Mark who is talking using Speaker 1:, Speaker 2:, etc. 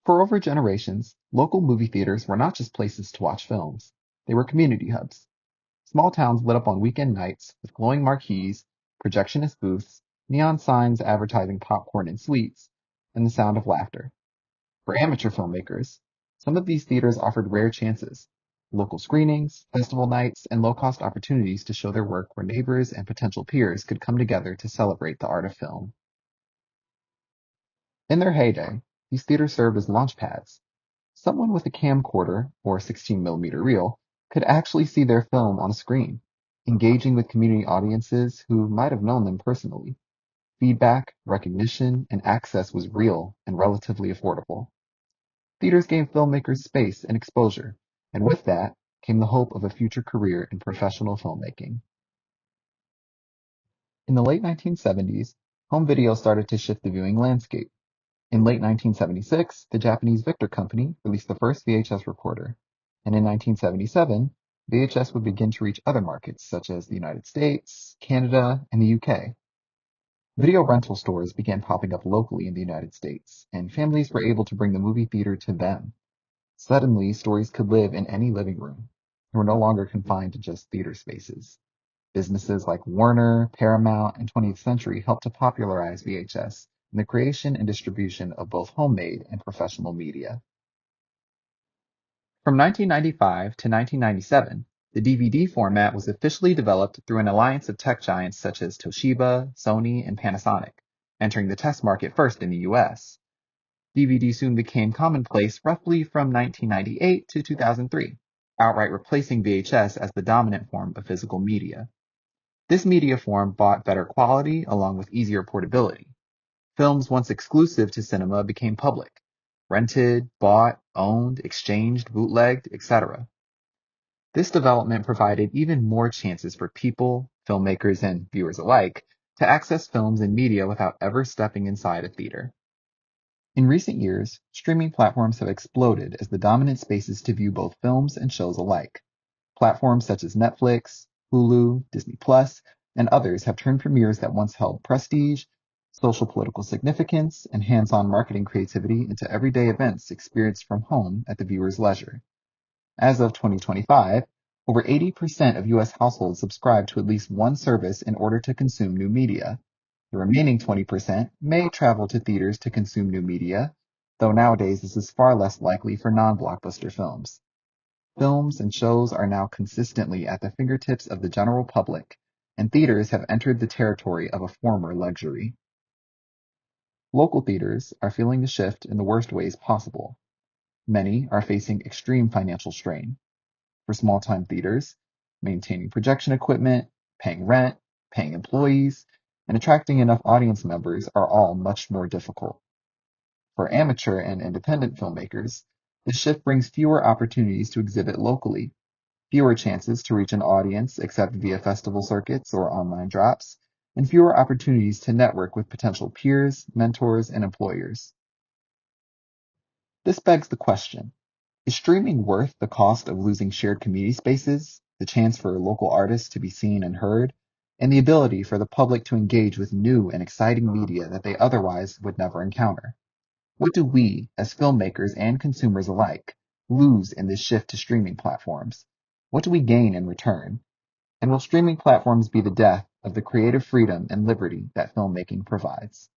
Speaker 1: For over generations, local movie theaters were not just places to watch films, they were community hubs. Small towns lit up on weekend nights with glowing marquees, projectionist booths, neon signs advertising popcorn and sweets, and the sound of laughter. For amateur filmmakers, some of these theaters offered rare chances, local screenings, festival nights, and low-cost opportunities to show their work where neighbors and potential peers could come together to celebrate the art of film. In their heyday, these theaters served as launch pads. Someone with a camcorder or 16mm reel could actually see their film on a screen, engaging with community audiences who might have known them personally. Feedback, recognition, and access was real and relatively affordable. Theaters gave filmmakers space and exposure, and with that came the hope of a future career in professional filmmaking. In the late 1970s, home video started to shift the viewing landscape. In late 1976, the Japanese Victor Company released the first VHS recorder, and in 1977, VHS would begin to reach other markets such as the United States, Canada, and the UK. Video rental stores began popping up locally in the United States, and families were able to bring the movie theater to them. Suddenly, stories could live in any living room. They were no longer confined to just theater spaces. Businesses like Warner, Paramount, and 20th Century helped to popularize VHS in the creation and distribution of both homemade and professional media. From 1995 to 1997, the DVD format was officially developed through an alliance of tech giants such as Toshiba, Sony, and Panasonic, entering the test market first in the US. DVD soon became commonplace roughly from 1998 to 2003, outright replacing VHS as the dominant form of physical media. This media form brought better quality along with easier portability. Films once exclusive to cinema became public, rented, bought, owned, exchanged, bootlegged, etc. This development provided even more chances for people, filmmakers, and viewers alike to access films and media without ever stepping inside a theater. In recent years, streaming platforms have exploded as the dominant spaces to view both films and shows alike. Platforms such as Netflix, Hulu, Disney Plus, and others have turned premieres that once held prestige, social political significance, and hands-on marketing creativity into everyday events experienced from home at the viewer's leisure. As of 2025, over 80% of US households subscribe to at least one service in order to consume new media. The remaining 20% may travel to theaters to consume new media, though nowadays this is far less likely for non-blockbuster films. Films and shows are now consistently at the fingertips of the general public, and theaters have entered the territory of a former luxury. Local theaters are feeling the shift in the worst ways possible. Many are facing extreme financial strain. For small-time theaters, maintaining projection equipment, paying rent, paying employees, and attracting enough audience members are all much more difficult. For amateur and independent filmmakers, this shift brings fewer opportunities to exhibit locally, fewer chances to reach an audience except via festival circuits or online drops, and fewer opportunities to network with potential peers, mentors, and employers. This begs the question, is streaming worth the cost of losing shared community spaces, the chance for local artists to be seen and heard, and the ability for the public to engage with new and exciting media that they otherwise would never encounter? What do we, as filmmakers and consumers alike, lose in this shift to streaming platforms? What do we gain in return? And will streaming platforms be the death of the creative freedom and liberty that filmmaking provides?